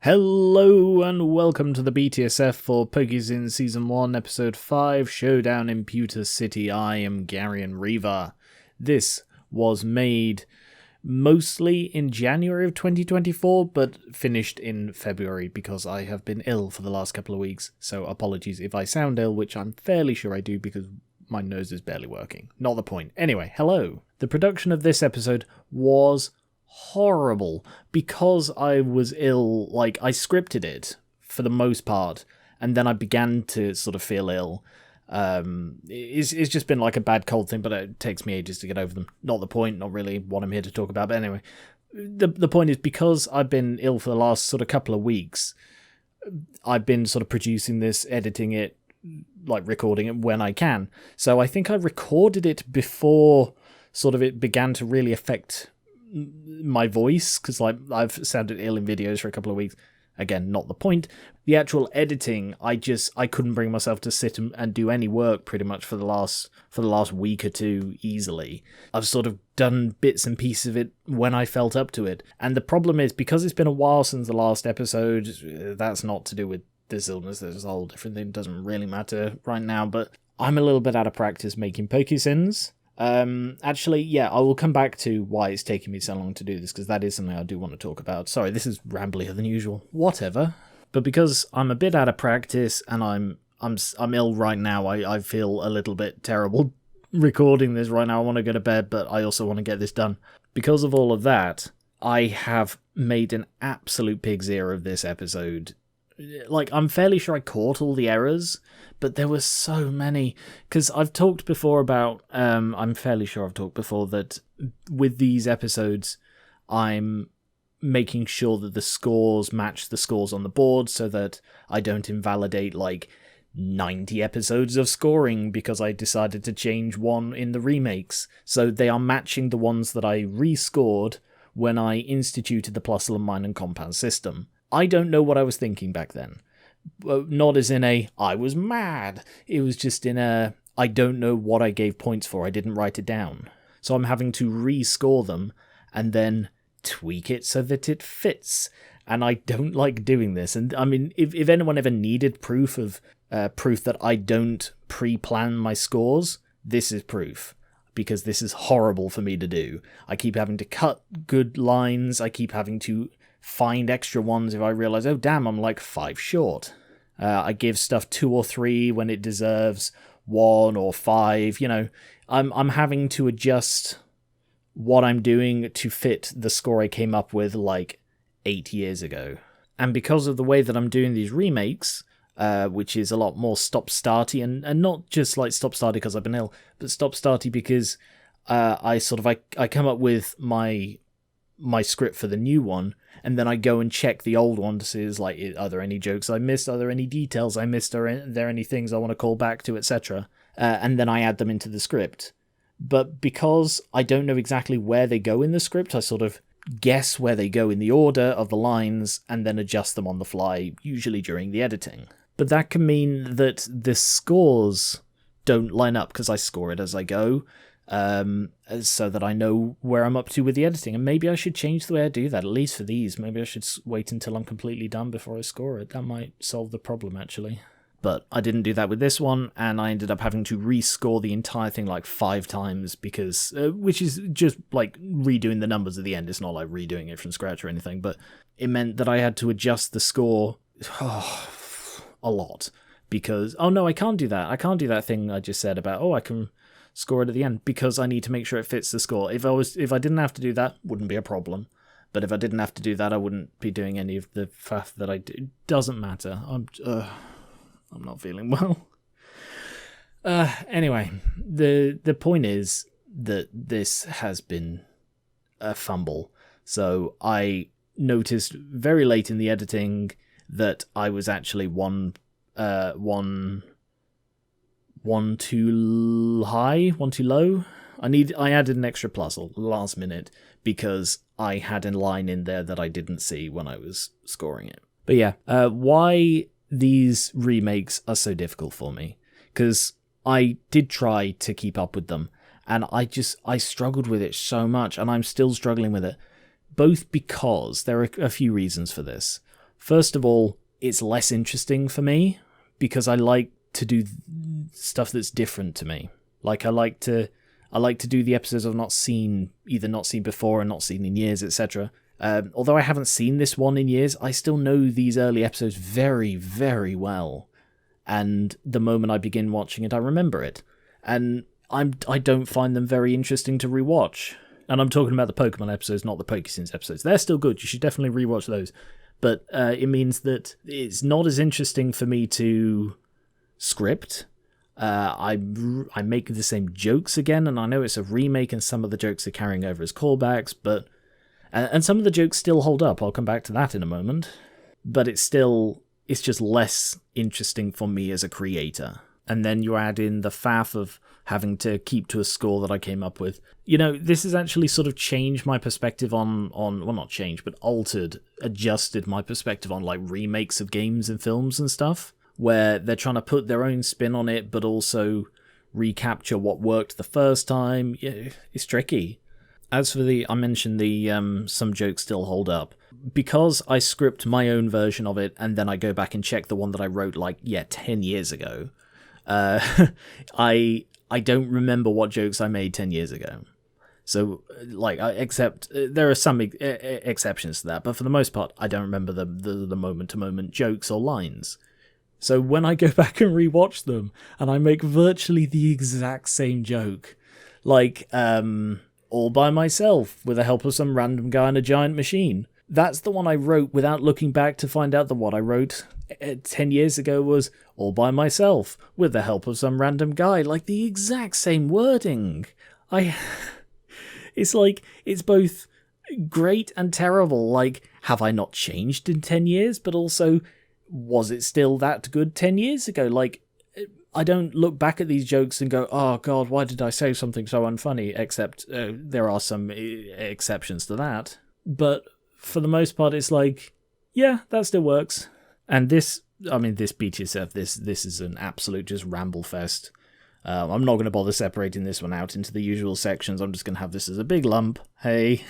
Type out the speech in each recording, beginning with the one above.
Hello and welcome to the BTSF for PokéSins Season 1, Episode 5, Showdown in Pewter City. I am Garion Reaver. This was made mostly in January of 2024, but finished in February because I have been ill for the last couple of weeks, so apologies if I sound ill, which I'm fairly sure I do because my nose is barely working. Not the point. Anyway, hello. The production of this episode was horrible because I was ill. Like, I scripted it for the most part, and then I began to sort of feel ill. It's just been like a bad cold thing, but it takes me ages to get over them. Not the point, not really what I'm here to talk about, but anyway. The point is, because I've been ill for the last sort of couple of weeks, I've been sort of producing this, editing it, like recording it when I can. So I think I recorded it before sort of it began to really affect my voice, because like I've sounded ill in videos for a couple of weeks. Again, not the point. The actual editing, I couldn't bring myself to sit and do any work pretty much for the last week or two easily. I've sort of done bits and pieces of it when I felt up to it. And the problem is, because it's been a while since the last episode, that's not to do with this illness, there's a whole different thing, it doesn't really matter right now, but I'm a little bit out of practice making PokéSins. Actually, yeah, I will come back to why it's taking me so long to do this, because that is something I do want to talk about. Sorry, this is ramblier than usual. Whatever. But because I'm a bit out of practice and I'm ill right now, I feel a little bit terrible recording this right now. I want to go to bed, but I also want to get this done. Because of all of that, I have made an absolute pig's ear of this episode. Like, I'm fairly sure I caught all the errors, but there were so many. Because I've talked before about, I'm fairly sure I've talked before that with these episodes, I'm making sure that the scores match the scores on the board so that I don't invalidate, like, 90 episodes of scoring because I decided to change one in the remakes. So they are matching the ones that I rescored when I instituted the plus and minus and compound system. I don't know what I was thinking back then. Not as in a, I was mad. It was just in a, I don't know what I gave points for. I didn't write it down. So I'm having to rescore them and then tweak it so that it fits. And I don't like doing this. And I mean, if anyone ever needed proof that I don't pre-plan my scores, this is proof. Because this is horrible for me to do. I keep having to cut good lines. I keep having to find extra ones if I realize, oh damn, I'm like 5 short. I give stuff 2 or 3 when it deserves 1 or 5. You know, I'm having to adjust what I'm doing to fit the score I came up with like 8 years ago. And because of the way that I'm doing these remakes, which is a lot more stop-starty, and not just like stop-starty because I've been ill, but stop-starty because I come up with my script for the new one, and then I go and check the old one to see, like, are there any jokes I missed? Are there any details I missed? Are there any things I want to call back to, etc.? And then I add them into the script. But because I don't know exactly where they go in the script, I sort of guess where they go in the order of the lines and then adjust them on the fly, usually during the editing. But that can mean that the scores don't line up because I score it as I go. So that I know where I'm up to with the editing, and maybe I should change the way I do that, at least for these. Maybe I should wait until I'm completely done before I score it. That might solve the problem, actually. But I didn't do that with this one, and I ended up having to rescore the entire thing like 5 times, because, which is just like redoing the numbers at the end. It's not like redoing it from scratch or anything, but it meant that I had to adjust the score a lot, because, oh no, I can't do that. I can't do that thing I just said about, I can score it at the end, because I need to make sure it fits the score. If I didn't have to do that, wouldn't be a problem. But if I didn't have to do that, I wouldn't be doing any of the faff that I do. It doesn't matter. I'm not feeling well. Anyway, the point is that this has been a fumble. So I noticed very late in the editing that I was actually one too high, one too low. I added an extra plus last minute because I had a line in there that I didn't see when I was scoring it. But yeah, why these remakes are so difficult for me? Because I did try to keep up with them, and I struggled with it so much, and I'm still struggling with it. Both because there are a few reasons for this. First of all, it's less interesting for me because I like to do stuff that's different to me. Like I like to do the episodes I've either not seen before or not seen in years, etc. Although I haven't seen this one in years, I still know these early episodes very, very well. And the moment I begin watching it, I remember it. And I don't find them very interesting to rewatch. And I'm talking about the Pokemon episodes, not the PokéSins episodes. They're still good. You should definitely rewatch those. But it means that it's not as interesting for me to script. I make the same jokes again, and I know it's a remake, and some of the jokes are carrying over as callbacks, but and some of the jokes still hold up. I'll come back to that in a moment. But it's just less interesting for me as a creator. And then you add in the faff of having to keep to a score that I came up with. You know, this has actually sort of changed my perspective on well, not changed, but adjusted my perspective on like remakes of games and films and stuff, where they're trying to put their own spin on it, but also recapture what worked the first time. Yeah, it's tricky. As for I mentioned the some jokes still hold up. Because I script my own version of it, and then I go back and check the one that I wrote 10 years ago, I don't remember what jokes I made 10 years ago. So, except there are some exceptions to that, but for the most part, I don't remember the moment-to-moment jokes or lines. So when I go back and rewatch them, and I make virtually the exact same joke, all by myself, with the help of some random guy in a giant machine. That's the one I wrote without looking back to find out that what I wrote 10 years ago was all by myself, with the help of some random guy. Like, the exact same wording. It's both great and terrible. Like, have I not changed in 10 years? But also, was it still that good 10 years ago? Like, I don't look back at these jokes and go, oh god, why did I say something so unfunny? Except there are some exceptions to that. But for the most part, it's like, yeah, that still works. And this BTSF, this is an absolute just ramble fest. I'm not going to bother separating this one out into the usual sections. I'm just going to have this as a big lump. Hey,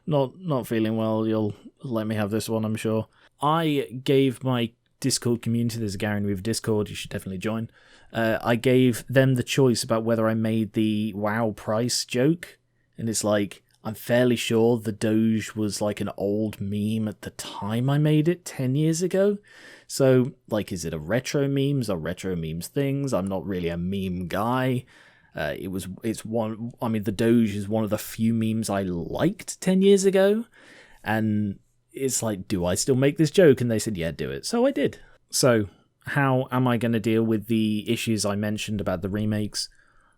not feeling well, you'll let me have this one, I'm sure. I gave my Discord community, there's a Gary and Reaver Discord, you should definitely join. I gave them the choice about whether I made the WoW price joke, and it's like, I'm fairly sure the Doge was like an old meme at the time I made it 10 years ago. So, is it a retro memes or retro memes things? I'm not really a meme guy. The Doge is one of the few memes I liked 10 years ago. And it's like, do I still make this joke? And they said, yeah, do it. So I did. So, how am I going to deal with the issues I mentioned about the remakes?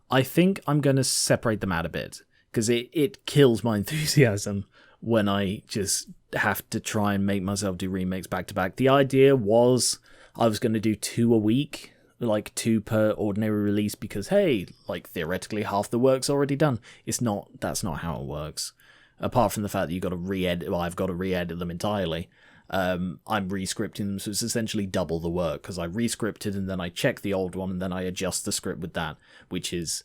I think I'm going to separate them out a bit. Because it kills my enthusiasm when I just have to try and make myself do remakes back to back. The idea was I was going to do 2 a week, 2 per ordinary release, because hey, theoretically half the work's already done. That's not how it works. Apart from the fact that you've got to re-edit, I've got to re-edit them entirely. I'm re-scripting them, so it's essentially double the work, because I re-scripted and then I check the old one and then I adjust the script with that, which is...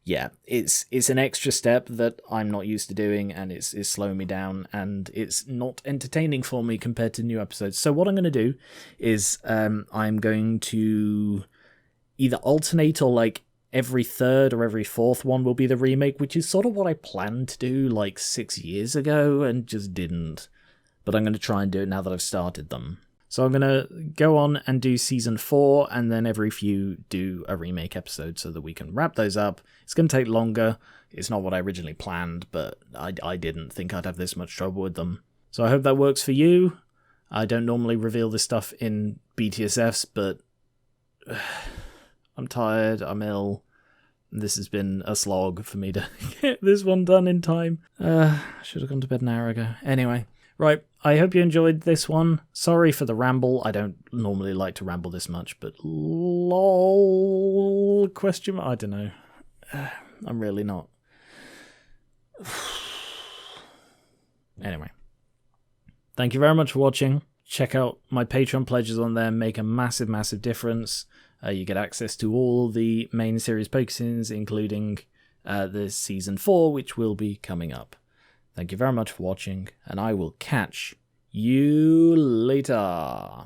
yeah, it's an extra step that I'm not used to doing, and it's slowing me down, and it's not entertaining for me compared to new episodes. So what I'm going to do is I'm going to either alternate, or every third or every fourth one will be the remake, which is sort of what I planned to do 6 years ago and just didn't. But I'm going to try and do it now that I've started them. So I'm going to go on and do Season 4, and then every few do a remake episode so that we can wrap those up. It's going to take longer. It's not what I originally planned, but I didn't think I'd have this much trouble with them. So I hope that works for you. I don't normally reveal this stuff in BTSFs, but I'm tired, I'm ill. This has been a slog for me to get this one done in time. Should have gone to bed an hour ago. Anyway. Right, I hope you enjoyed this one. Sorry for the ramble. I don't normally like to ramble this much, but lol, question, I don't know. I'm really not. Anyway. Thank you very much for watching. Check out my Patreon pledges on there. Make a massive, massive difference. You get access to all the main series PokéSins, including the Season 4, which will be coming up. Thank you very much for watching, and I will catch you later.